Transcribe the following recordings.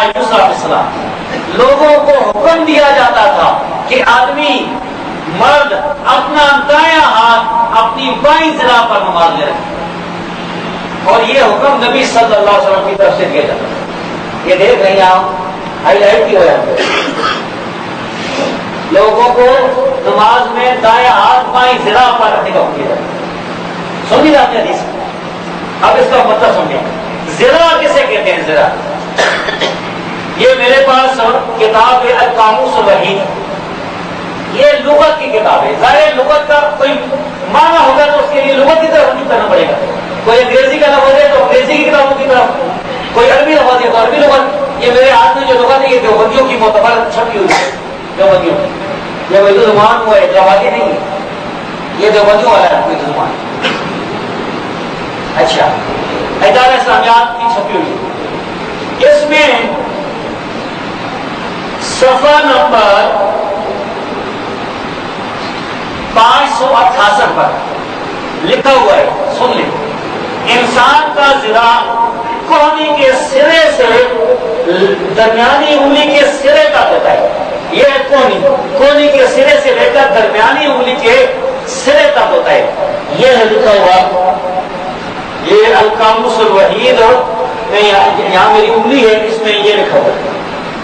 یسرا فی الصلاۃ، لوگوں کو حکم دیا جاتا تھا کہ آدمی مرد اپنا دایاں ہاتھ اپنی بائیں ذراع پر نماز میں رکھے، اور یہ حکم نبی صلی اللہ علیہ وسلم کی طرف سے دیا جاتا تھا۔ یہ دیکھ رہے ہیں آپ ہائی لائٹ کی ہو جاتی ہے، لوگوں کو نماز میں دایاں ہاتھ بائیں ذراع پر رکھنے کا حکم دیا جاتا ہے۔ سمجھے آپ نے حدیث؟ اب اس کا مطلب سمجھیں، ذراع کسے کہتے ہیں؟ ذراع یہ میرے پاس کتاب ہے القاموس الوحید، یہ لغت کی کتاب ہے۔ ظاہر لغت کا کوئی معنی ہوگا تو اس کے لیے لغت کی طرف رجوع کرنا پڑے گا، کوئی انگریزی کا لفظ ہے تو انگریزی کی کتابوں کی طرف، کوئی عربی لفظ ہے تو عربی لغت۔ یہ میرے ہاتھ میں جو لغت ہے یہ دیوبندیوں کی معتبر چھپی ہوئی ہے، دیوبندیوں کی، یہ وہی زبان ہوا ہے، جوادی نہیں ہے، یہ دیوبندیوں والا ہے کوئی زبان۔ اچھا، ادارہ اسلامیات کی چھپی ہوئی ہے، اس میں صفحہ نمبر 568 پر لکھا ہوا ہے، سن لیں، انسان کا ذراع کوہنی کے سرے سے درمیانی انگلی کے سرے تک ہوتا ہے۔ یہ کوہنی کے سرے سے لے کر درمیانی انگلی کے سرے تک ہوتا ہے، یہ ہے لکھا ہوا، یہ القاموس الوحید، یہاں میری انگلی ہے، اس میں یہ لکھا ہوا ہے۔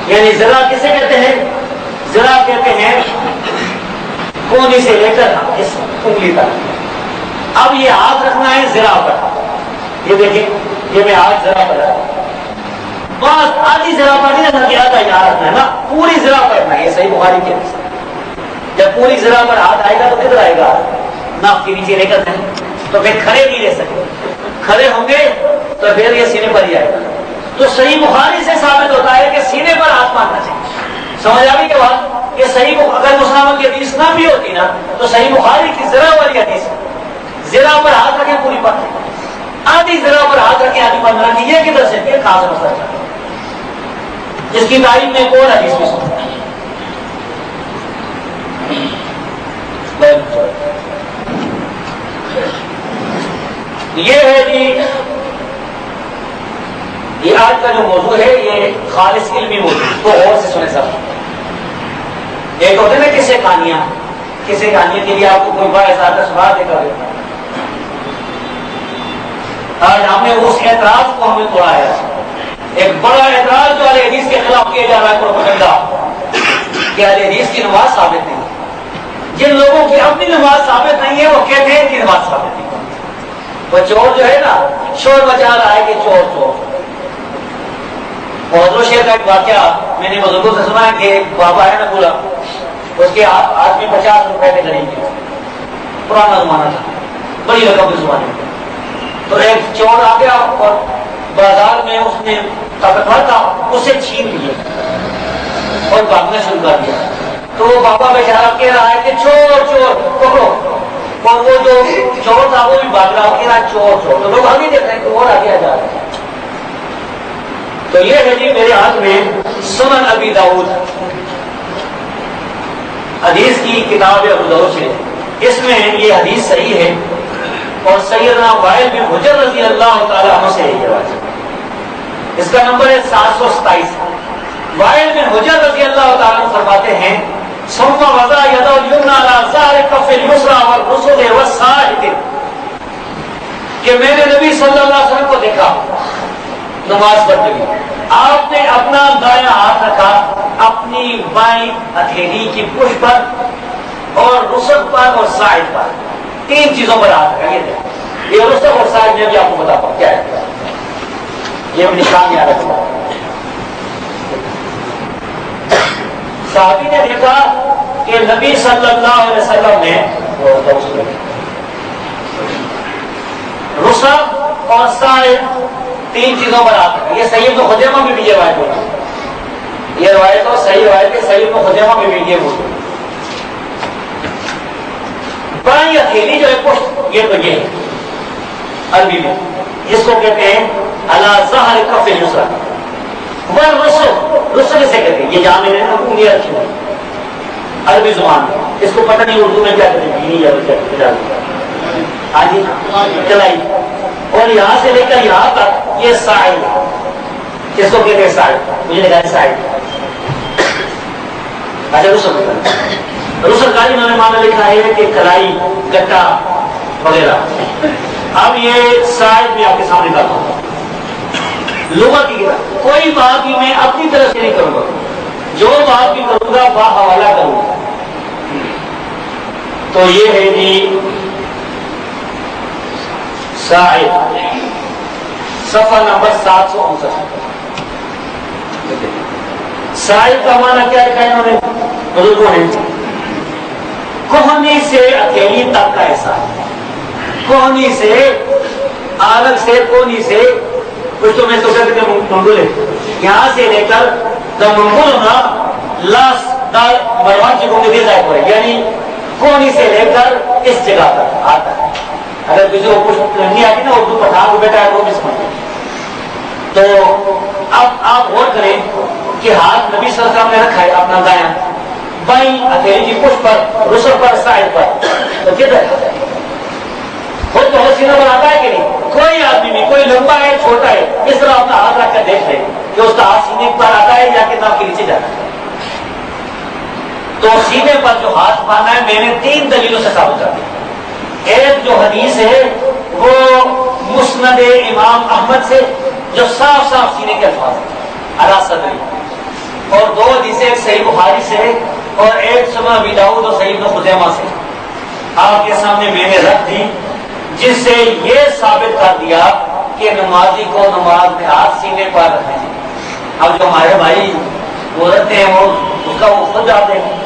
یعنی ذراع کسے کہتے ہیں؟ ذراع کہتے ہیں کونی سے لے کر اس انگلی تک۔ اب یہ ہاتھ رکھنا ہے ذراع پر، یہ دیکھیں، یہ میں ہاتھ ذراع پر رکھا، بس آدھی ذراع پر نہیں رکھنا کہ آدھا یہاں رکھنا ہے نا، پوری ذراع پر رکھنا ہے۔ یہ صحیح بخاری کی حدیث ہے۔ جب پوری ذراع پر ہاتھ آئے گا تو کدھر آئے گا؟ ناف کے نیچے لے کر دیں، تو پھر کھڑے نہیں رہ سکتے، کھڑے ہوں گے تو پھر یہ سینے پر ہی آئے گا۔ تو صحیح بخاری سے ثابت ہوتا ہے کہ سینے پر ہاتھ مارنا چاہیے۔ سمجھ آ گئی کہ بات؟ کہ صحیح اگر مسلمان کی حدیث نہ بھی ہوتی نا تو صحیح بخاری کی ذرا والی حدیث ہے، ذرا پر ہاتھ رکھیں پوری پر، آدھی ذرا پر ہاتھ رکھیں آدھی پر رکھیں، یہ کدھر سے پھر خاص مسئلہ چاہتا ہے، جس کی تعریف میں کون حدیث بھی سنتا ہے۔ یہ ہے جی، یہ آج کا جو موضوع ہے یہ خالص علمی موضوع، تو غور سے سنیں سب۔ ایک ہوتے نا کسے کہانیاں کے لیے آپ کو کوئی باعث آتا سبھا دے کر، آج ہم نے اس اعتراض کو ہمیں توڑا ہے، ایک بڑا اعتراض جو اہل حدیث کے خلاف کیا جا رہا ہے پروپیگنڈا کہ اہل حدیث کی نماز ثابت نہیں۔ جن لوگوں کی اپنی نماز ثابت نہیں ہے وہ کہتے ہیں کہ نماز ثابت نہیں۔ وہ چور جو ہے نا، شور مچا رہا ہے کہ چور چور۔ بہادر شہر کا ایک واقعہ میں نے بزرگوں سے سنا ہے کہ بابا ہے نا پورا، اس کے ہاتھ میں 50 روپے کے غریب تھے، پرانا زمانہ تھا، بڑی رقم کے زمانے میں۔ تو ایک چور آ گیا اور بازار میں اس نے طاقتور تھا، اسے چھین لیا اور بھاگنا شروع کر دیا۔ تو وہ بابا بیچارہ کہہ رہا ہے کہ چور چور پکڑو، اور وہ جو چور تھا وہ بھی بھاگ رہا، کہہ رہا چور چور۔ تو لوگ آگے دیکھ رہے ہیں کہ اور آگے جا رہے ہیں۔ تو یہ ہے جی میرے ہاتھ میں سنن ابی داؤد، حدیث کی کتاب ابو داؤد ہے، اس میں یہ حدیث صحیح ہے، اور سیدنا وائل بن حجر رضی اللہ تعالیٰ عنہ سے یہ روایت، اس کا نمبر ہے 727۔ وائل بن حجر رضی اللہ تعالیٰ عنہ فرماتے ہیں، ثم وضع يده اليمنى على ظهر كف اليسرى والرسل والساجد، کہ میں نے نبی صلی اللہ علیہ وسلم کو دیکھا نماز پڑھتے ہوئے، آپ نے اپنا دایاں ہاتھ رکھا اپنی بائیں ہتھیلی کی پشت پر اور رسل پر اور ساجد پر، تین چیزوں پر ہاتھ رکھا۔ یہ رسل اور ساجد میں بھی آپ کو بتا پاؤں کیا ہے، یہ نشان یاد رکھنا۔ صحابی نے دیکھا کہ نبی صلی اللہ علیہ وسلم نے رسل اور ساجد تین چیزوں پر ہاتھ رکھا۔ یہ سعید بن خزیمہ میں بھی یہ روایت ہوتا ہے، یہ روایت اور صحیح روایت ہے، سعید بن خزیمہ میں بھی یہ ہوتا ہے۔ بائیں ہتھیلی جو ہے پشت، یہ تو یہ ہے عربی میں، جس کو کہتے ہیں علی ظہر کف اليسرى، رسل سے کہتے ہیں، یہ جہاں میں نے انگلی رکھی ہے عربی زبان میں، اس کو پتہ نہیں اردو میں کیا کہتے ہیں، ہاں جی چلائی، اور یہاں سے لے کر یہاں تک یہ ساعد، اس کو کہتے ہیں سائڈ. مجھے لگا سائڈ. اچھا رسل کا انہوں نے معنی لکھا ہے کہ کلائی گٹا وغیرہ. اب یہ سائڈ میں آپ کے سامنے کرتا ہوں. لغت کی کوئی بات بھی میں اپنی طرف سے نہیں کروں گا, جو بات بھی کروں گا با حوالہ کروں گا. تو یہ ہے جی سائد, صفحہ نمبر 759. سائد کا معنی کیا لکھا ہے انہوں نے بزرگوں نے؟ کوہنی سے اکیلی تک کا احساس. کوہنی سے آلگ سے کونی سے کچھ تو میں تو کہتے ہیں منگل ہے, یہاں سے لے کر جب منگل ہونا لاس دال مروان کی کو دے جائے پڑے, یعنی کونی سے لے کر اس جگہ تک آتا ہے. اگر کسی کو کچھ نہیں آتی نا اردو پٹھان کو بیٹا ہے وہ بھی سمجھے. تو اب آپ غور کریں کہ ہاتھ نبی صلی اللہ علیہ وسلم نے رکھا ہے اپنا دایاں, بائیں اکیلی کی پشت پر, رسل پر, سائد پر. تو کدھر خود تو سینہ بناتا ہے کہ نہیں؟ کوئی آدمی بھی, کوئی لمبا ہے چھوٹا ہے, اس طرح اپنا ہاتھ رکھ کر دیکھ لے کہ اس کا ہاتھ سینے پر آتا ہے یا کتاب کے نیچے جاتا ہے. تو سینے پر جو ہاتھ باندھا ہے میں نے 3 دلیلوں سے ثابت کر دیا. ایک جو حدیث ہے وہ مسند امام احمد سے جو صاف صاف سینے کے الفاظ ہیں علی صدری, اور 2 حدیثیں, ایک صحیح بخاری سے اور ایک سنن ابی داؤد اور صحیح ابن خزیمہ سے آپ کے سامنے میں نے رکھ دی, جس سے یہ ثابت کر دیا کہ نمازی کو نماز میں ہاتھ سینے پر رکھنے. اب جو ہمارے بھائی وہ رکھتے ہیں وہ اس کا وہ خود جاتے ہیں